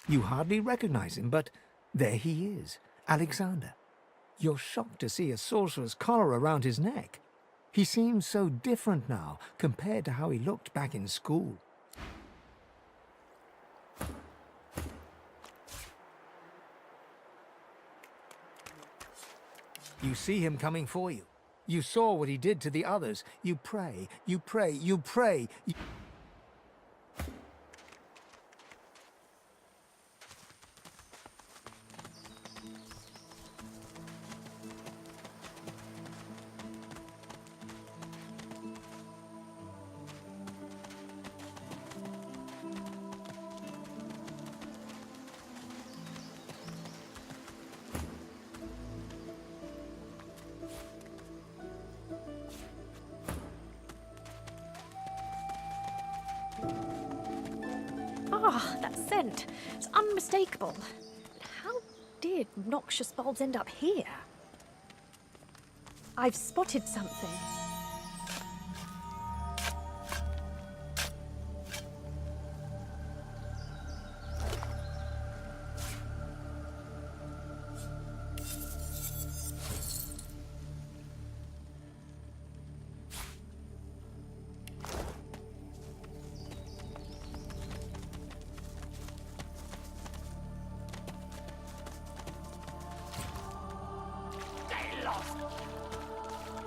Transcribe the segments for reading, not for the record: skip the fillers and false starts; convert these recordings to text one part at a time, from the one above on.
You hardly recognize him, but there he is, Alexander. You're shocked to see a sorcerer's collar around his neck. He seems so different now compared to how he looked back in school. You see him coming for you. You saw what he did to the others. You pray, you pray, you pray. Ah, that scent. It's unmistakable. But how did noxious bulbs end up here? I've spotted something.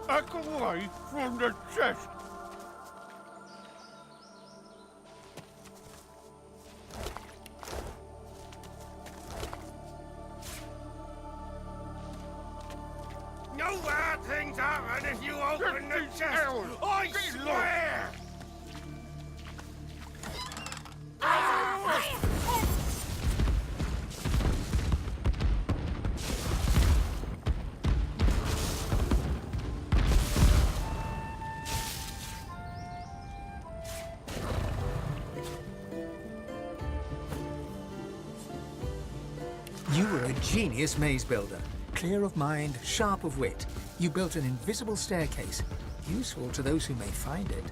Back away from the chest! Know where things are, and if you open the chest, I swear! You were a genius maze builder. Clear of mind, sharp of wit. You built an invisible staircase, useful to those who may find it.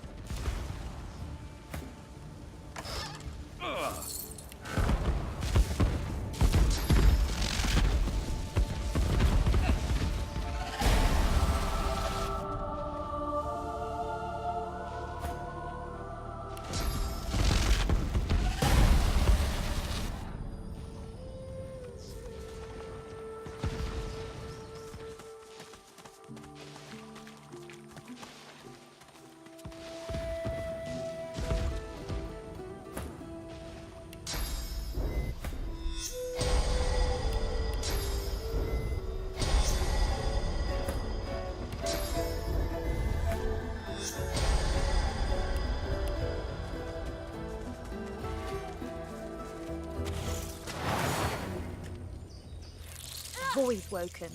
Void woken.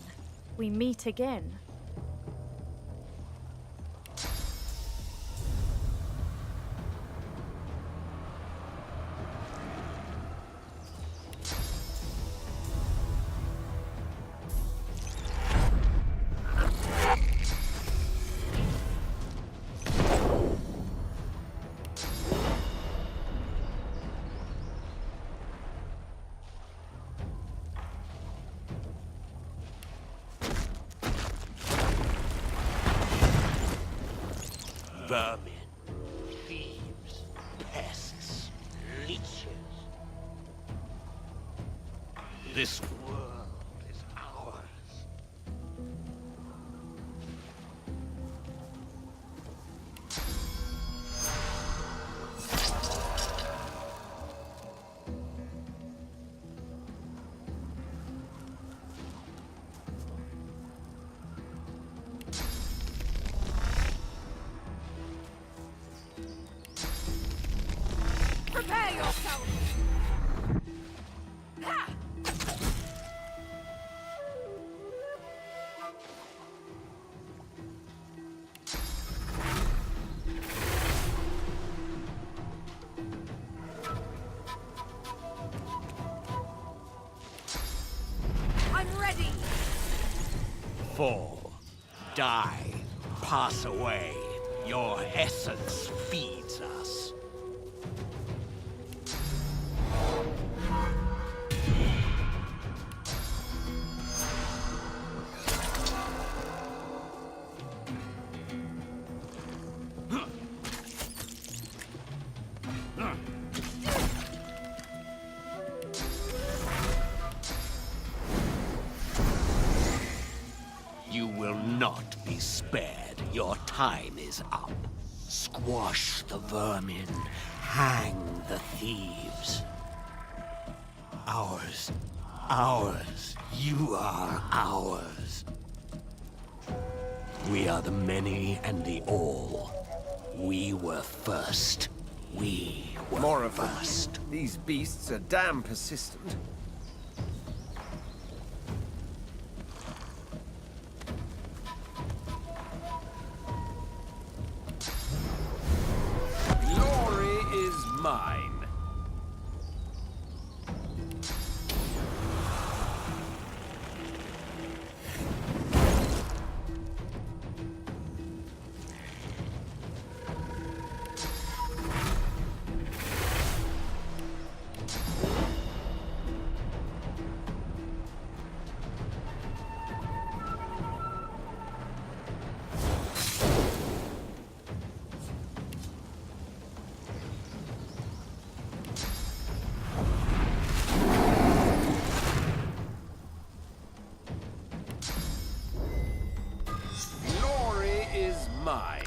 We meet again. Vermin, thieves, pests, leeches. This world is ours. Prepare yourself! Ha! I'm ready! Fall, die, pass away. Your essence feeds us. You will not be spared. Your time is up. Squash the vermin. Hang the thieves. Ours. Ours. You are ours. We are the many and the all. We were first. We were More of first. them. These beasts are damn persistent. Glory is mine. Glory is mine.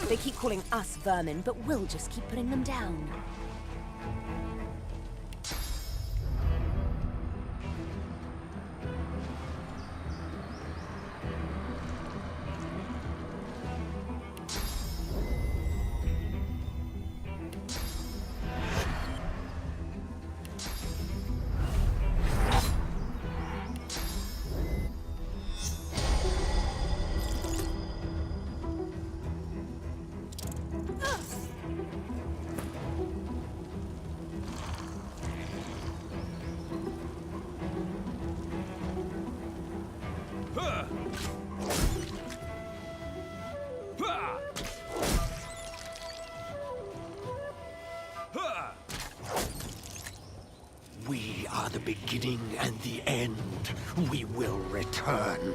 They keep calling us vermin, but we'll just keep putting them down. We are the beginning and the end. We will return.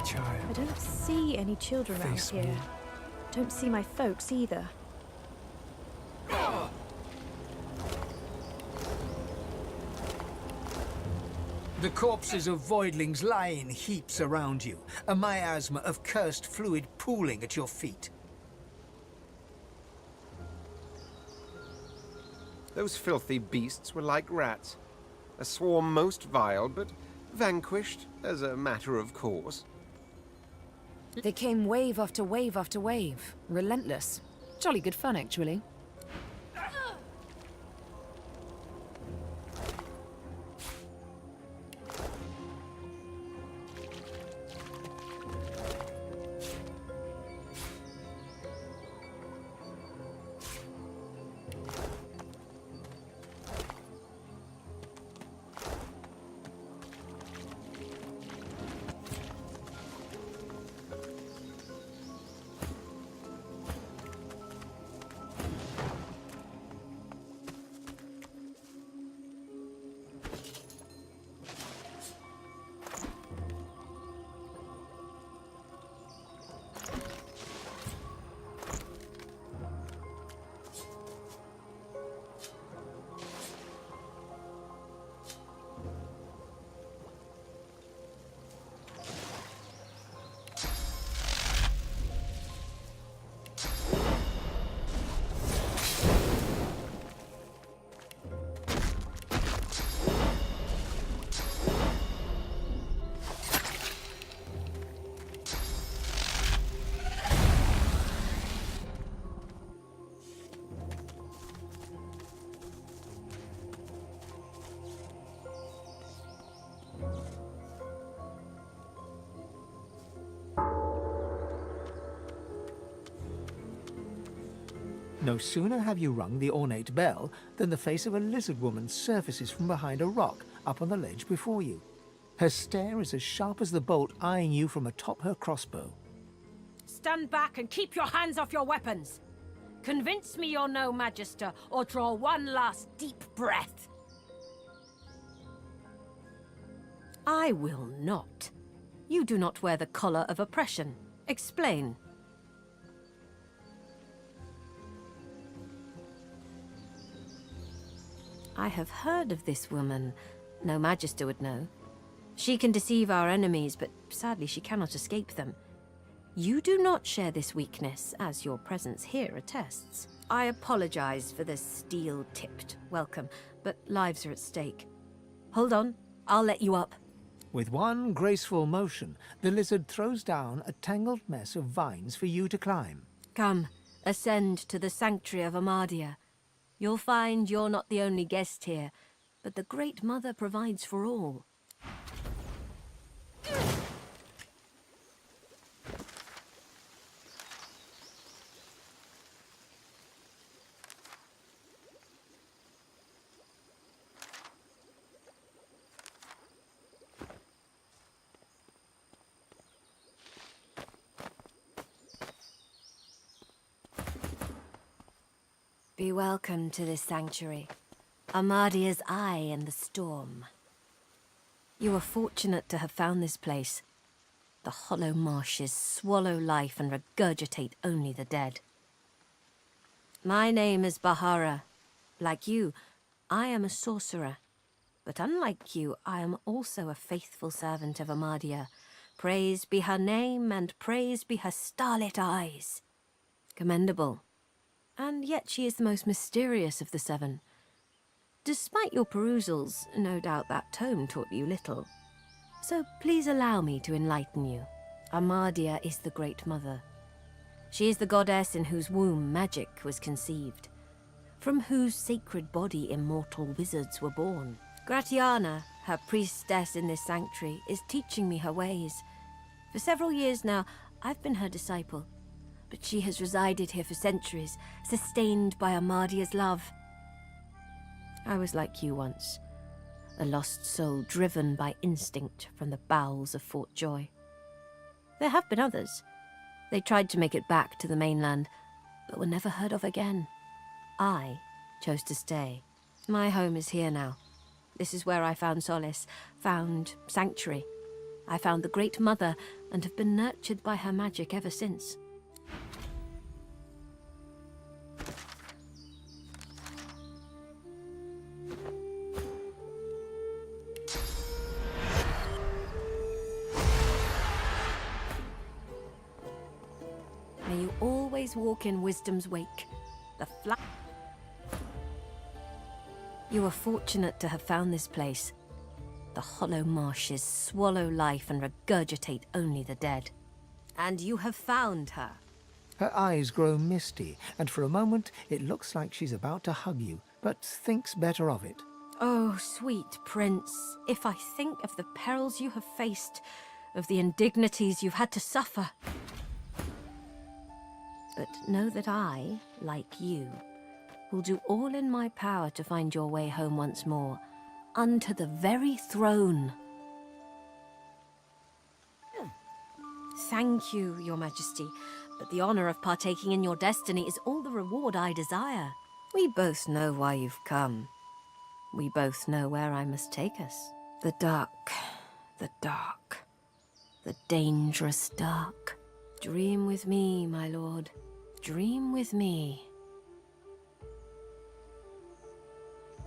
child. I don't see any children around Face me. here. Don't see my folks either. The corpses of Voidlings lie in heaps around you, a miasma of cursed fluid pooling at your feet. Those filthy beasts were like rats. A swarm most vile, but vanquished as a matter of course. They came wave after wave after wave. Relentless. Jolly good fun, actually. No sooner have you rung the ornate bell than the face of a lizard woman surfaces from behind a rock up on the ledge before you. Her stare is as sharp as the bolt eyeing you from atop her crossbow. Stand back and keep your hands off your weapons. Convince me you're no magister, or draw one last deep breath. I will not. You do not wear the collar of oppression. Explain. I have heard of this woman. No magister would know. She can deceive our enemies, but sadly she cannot escape them. You do not share this weakness, as your presence here attests. I apologize for the steel-tipped welcome, but lives are at stake. Hold on, I'll let you up. With one graceful motion, the lizard throws down a tangled mess of vines for you to climb. Come, ascend to the sanctuary of Amadia. You'll find you're not the only guest here, but the Great Mother provides for all. Be welcome to this sanctuary, Amadia's eye in the storm. You are fortunate to have found this place. The hollow marshes swallow life and regurgitate only the dead. My name is Bahara. Like you, I am a sorcerer. But unlike you, I am also a faithful servant of Amadia. Praise be her name and praise be her starlit eyes. Commendable. And yet she is the most mysterious of the seven. Despite your perusals, no doubt that tome taught you little. So please allow me to enlighten you. Amadia is the Great Mother. She is the goddess in whose womb magic was conceived, from whose sacred body immortal wizards were born. Gratiana, her priestess in this sanctuary, is teaching me her ways. For several years now, I've been her disciple. But she has resided here for centuries, sustained by Amadia's love. I was like you once, a lost soul driven by instinct from the bowels of Fort Joy. There have been others. They tried to make it back to the mainland, but were never heard of again. I chose to stay. My home is here now. This is where I found solace, found sanctuary. I found the Great Mother and have been nurtured by her magic ever since. May you always walk in wisdom's wake. You are fortunate to have found this place. The hollow marshes swallow life and regurgitate only the dead. And you have found her. Her eyes grow misty, and for a moment it looks like she's about to hug you, but thinks better of it. Oh, sweet prince, if I think of the perils you have faced, of the indignities you've had to suffer. But know that I, like you, will do all in my power to find your way home once more, unto the very throne. Thank you, your majesty, but the honor of partaking in your destiny is all the reward I desire. We both know why you've come. We both know where I must take us. The dark, the dangerous dark. Dream with me, my lord. Dream with me.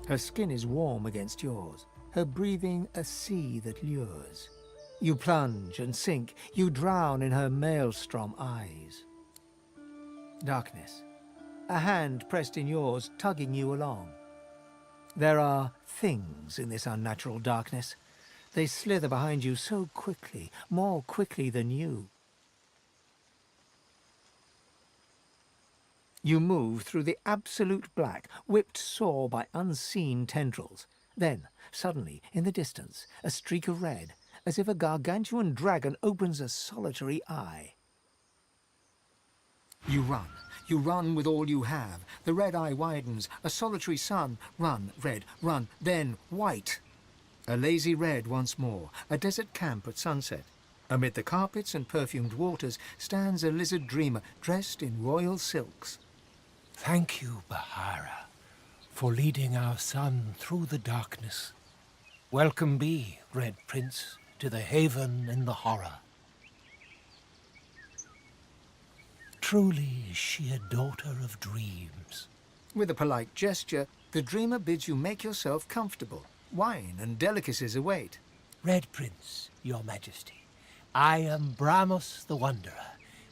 Her skin is warm against yours, her breathing a sea that lures. You plunge and sink, you drown in her maelstrom eyes. Darkness. A hand pressed in yours, tugging you along. There are things in this unnatural darkness. They slither behind you so quickly, more quickly than you. You move through the absolute black, whipped sore by unseen tendrils. Then, suddenly, in the distance, a streak of red, as if a gargantuan dragon opens a solitary eye. You run with all you have. The red eye widens, a solitary sun. Run, red, run, then white. A lazy red once more, a desert camp at sunset. Amid the carpets and perfumed waters stands a lizard dreamer dressed in royal silks. Thank you, Bahara, for leading our son through the darkness. Welcome be, Red Prince, to the haven in the horror. Truly is she a daughter of dreams. With a polite gesture, the dreamer bids you make yourself comfortable. Wine and delicacies await. Red Prince, your majesty, I am Bramos the Wanderer,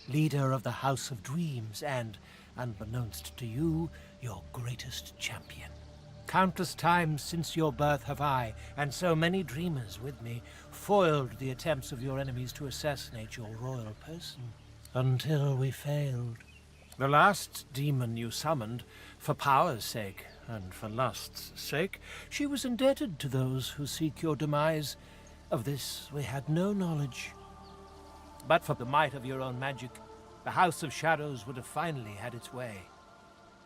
leader of the House of Dreams and, unbeknownst to you, your greatest champion. Countless times since your birth have I, and so many dreamers with me, foiled the attempts of your enemies to assassinate your royal person, until we failed. The last demon you summoned, for power's sake, and for lust's sake, she was indebted to those who seek your demise. Of this we had no knowledge. But for the might of your own magic, the House of Shadows would have finally had its way.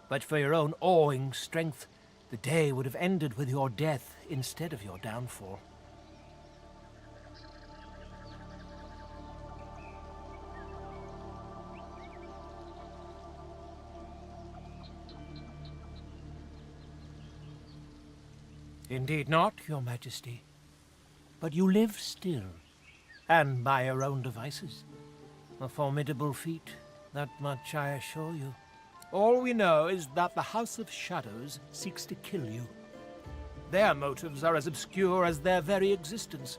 But for your own awing strength, the day would have ended with your death instead of your downfall. Indeed not, your majesty. But you live still, and by your own devices. A formidable feat, that much I assure you. All we know is that the House of Shadows seeks to kill you. Their motives are as obscure as their very existence,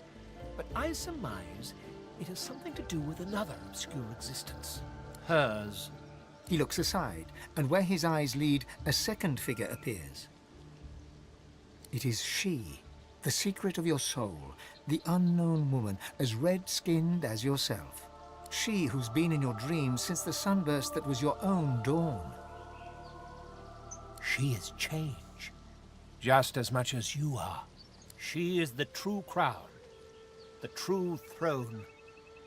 but I surmise it has something to do with another obscure existence. Hers. He looks aside, and where his eyes lead, a second figure appears. It is she, the secret of your soul, the unknown woman, as red-skinned as yourself. She who's been in your dreams since the sunburst that was your own dawn. She is change, just as much as you are. She is the true crown, the true throne,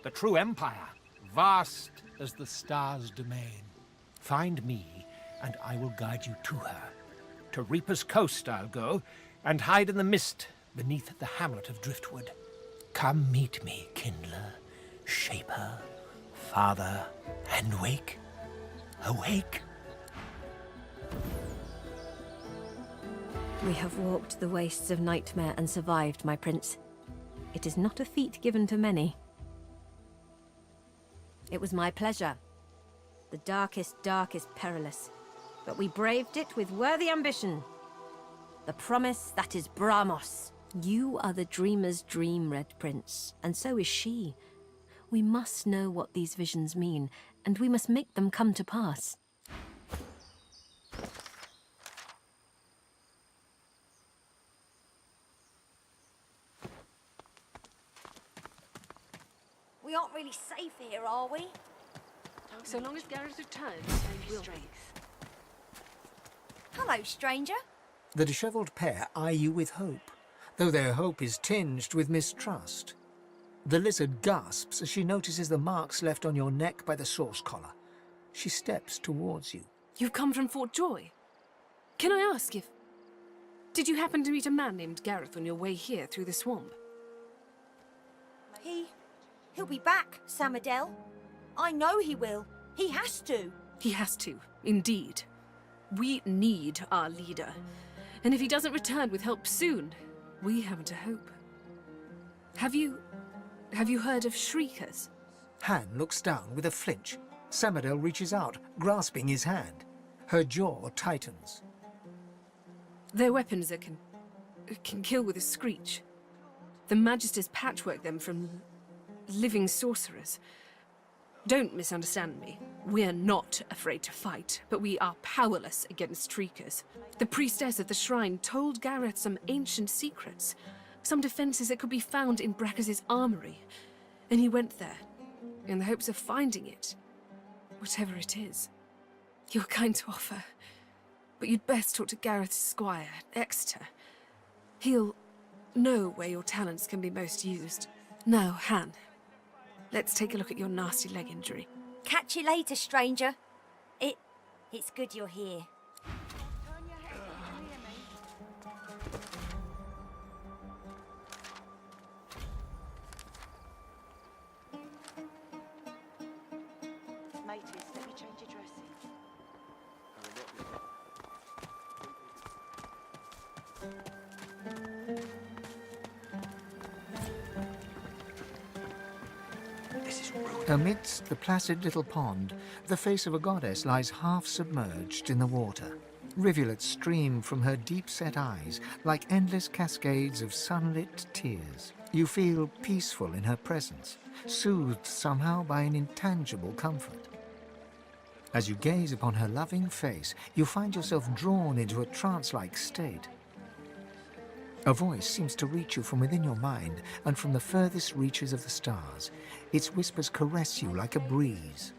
the true empire, vast as the stars' domain. Find me, and I will guide you to her. To Reaper's Coast I'll go, and hide in the mist beneath the hamlet of Driftwood. Come meet me, kindler, shaper, father, and wake. Awake. We have walked the wastes of nightmare and survived, my prince. It is not a feat given to many. It was my pleasure. The darkest dark is perilous, but we braved it with worthy ambition. The promise that is Bramos. You are the dreamer's dream, Red Prince, and so is she. We must know what these visions mean, and we must make them come to pass. We aren't really safe here, are we? So long as Gareth returns, we will. Hello, stranger. The dishevelled pair eye you with hope, though their hope is tinged with mistrust. The lizard gasps as she notices the marks left on your neck by the source collar. She steps towards you. You've come from Fort Joy. Can I ask if... Did you happen to meet a man named Gareth on your way here through the swamp? He'll be back, Samadel. I know he will. He has to. He has to, indeed. We need our leader. And if he doesn't return with help soon, we haven't a hope. Have you heard of shriekers? Han looks down with a flinch. Samadel reaches out, grasping his hand. Her jaw tightens. They're weapons that can kill with a screech. The Magisters patchwork them from living sorcerers. Don't misunderstand me. We're not afraid to fight, but we are powerless against shriekers. The priestess at the shrine told Gareth some ancient secrets, some defenses that could be found in Bracchus's armory, and he went there in the hopes of finding it, whatever it is. You're kind to offer, but you'd best talk to Gareth's squire, Exeter. He'll know where your talents can be most used. Now, Han, let's take a look at your nasty leg injury. Catch you later, stranger. It's good you're here. Mateys, let me change your dressing. Amidst the placid little pond, the face of a goddess lies half submerged in the water. Rivulets stream from her deep-set eyes like endless cascades of sunlit tears. You feel peaceful in her presence, soothed somehow by an intangible comfort. As you gaze upon her loving face, you find yourself drawn into a trance-like state. A voice seems to reach you from within your mind and from the furthest reaches of the stars. Its whispers caress you like a breeze.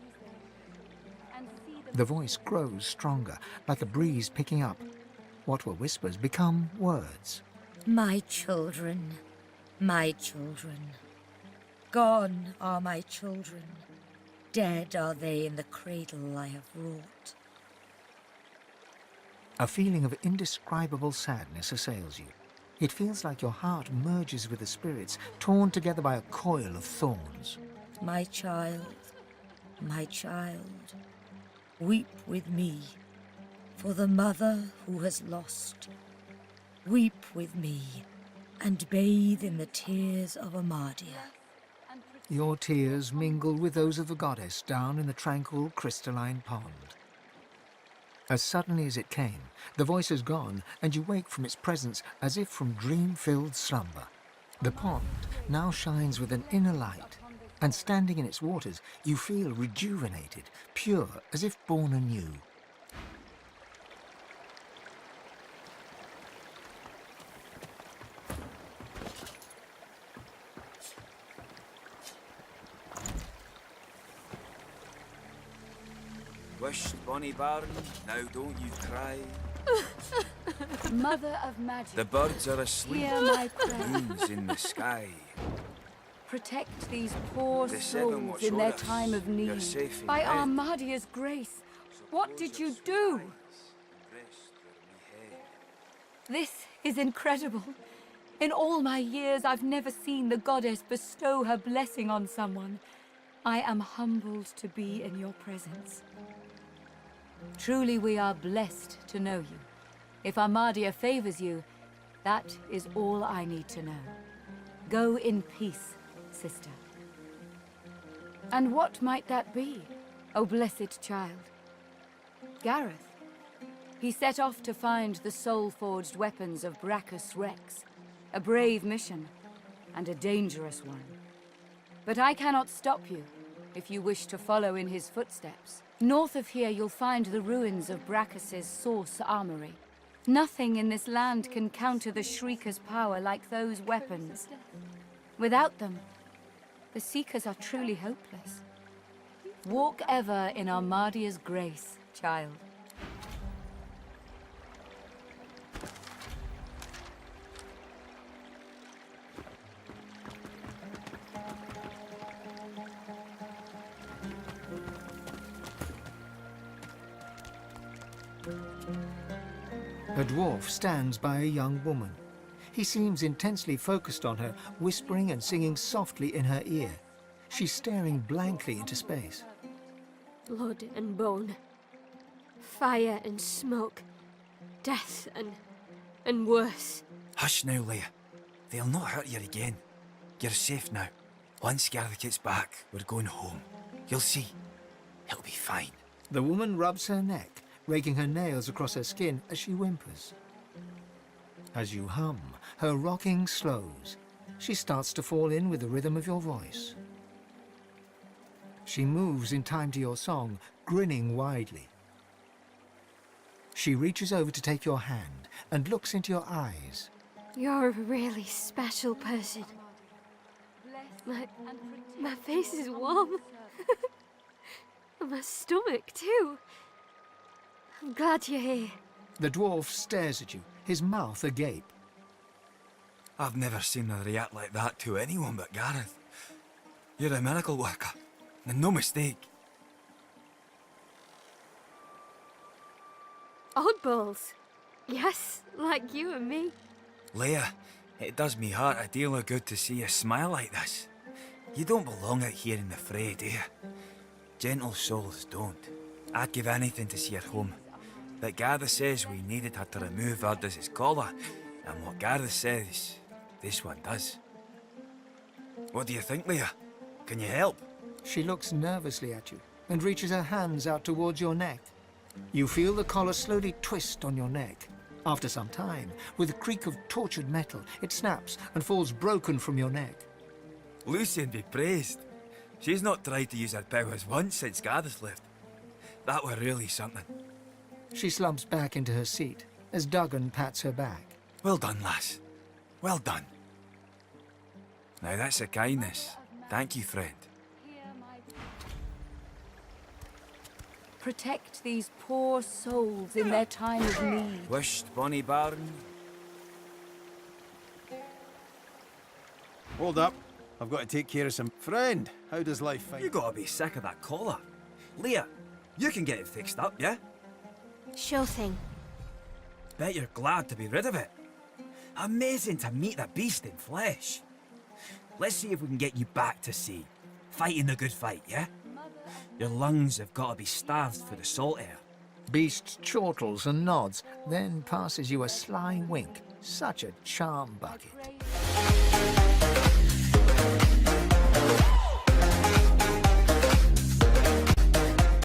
The voice grows stronger, like a breeze picking up. What were whispers become words. My children, my children. Gone are my children. Dead are they in the cradle I have wrought. A feeling of indescribable sadness assails you. It feels like your heart merges with the spirits, torn together by a coil of thorns. My child, weep with me for the mother who has lost. Weep with me and bathe in the tears of Amadia. Your tears mingle with those of the goddess down in the tranquil crystalline pond. As suddenly as it came, the voice is gone, and you wake from its presence as if from dream-filled slumber. The pond now shines with an inner light, and standing in its waters, you feel rejuvenated, pure, as if born anew. Wished, bonny bairn, now don't you cry. Mother of magic, The birds are asleep, hear my prayer. moon's in the sky. Protect these poor The seven souls watch in their o'er us. time of You're need. safe in By bed. Amadia's grace, what did you do? Rest where me head. This is incredible. In all my years, I've never seen the goddess bestow her blessing on someone. I am humbled to be in your presence. Truly, we are blessed to know you. If Amadia favors you, that is all I need to know. Go in peace, sister. And what might that be, O blessed child? Gareth. He set off to find the soul-forged weapons of Brachus Rex. A brave mission, and a dangerous one. But I cannot stop you, if you wish to follow in his footsteps. North of here you'll find the ruins of Brachus's Source Armory. Nothing in this land can counter the Shriekers' power like those weapons. Without them, the Seekers are truly hopeless. Walk ever in Amadia's grace, child. A dwarf stands by a young woman. He seems intensely focused on her, whispering and singing softly in her ear. She's staring blankly into space. Blood and bone. Fire and smoke. Death and worse. Hush now, Leia. They'll not hurt you again. You're safe now. Once Gareth gets back, we're going home. You'll see. It'll be fine. The woman rubs her neck, raking her nails across her skin as she whimpers. As you hum, her rocking slows. She starts to fall in with the rhythm of your voice. She moves in time to your song, grinning widely. She reaches over to take your hand and looks into your eyes. You're a really special person. My face is warm. And my stomach, too. I'm glad you're here. The dwarf stares at you, his mouth agape. I've never seen her react like that to anyone but Gareth. You're a miracle worker, and no mistake. Oddballs. Yes, like you and me. Leia, it does me heart a deal of good to see you smile like this. You don't belong out here in the fray, do you? Gentle souls don't. I'd give anything to see her home. But Gareth says we needed her to remove Ardis's collar, and what Gareth says, this one does. What do you think, Leia? Can you help? She looks nervously at you and reaches her hands out towards your neck. You feel the collar slowly twist on your neck. After some time, with a creak of tortured metal, it snaps and falls broken from your neck. Lucian be praised. She's not tried to use her powers once since Gareth left. That were really something. She slumps back into her seat as Duggan pats her back. Well done, lass. Well done. Now that's a kindness. Thank you, friend. Protect these poor souls in their time of need. Wished bonny bairn. Hold up. I've got to take care of some... Friend, how does life find... You gotta be sick of that collar. Leia, you can get it fixed up, yeah? Sure thing. Bet you're glad to be rid of it. Amazing to meet the beast in flesh. Let's see if we can get you back to sea. Fighting the good fight, yeah? Your lungs have got to be starved for the salt air. Beast chortles and nods, then passes you a sly wink. Such a charm bucket.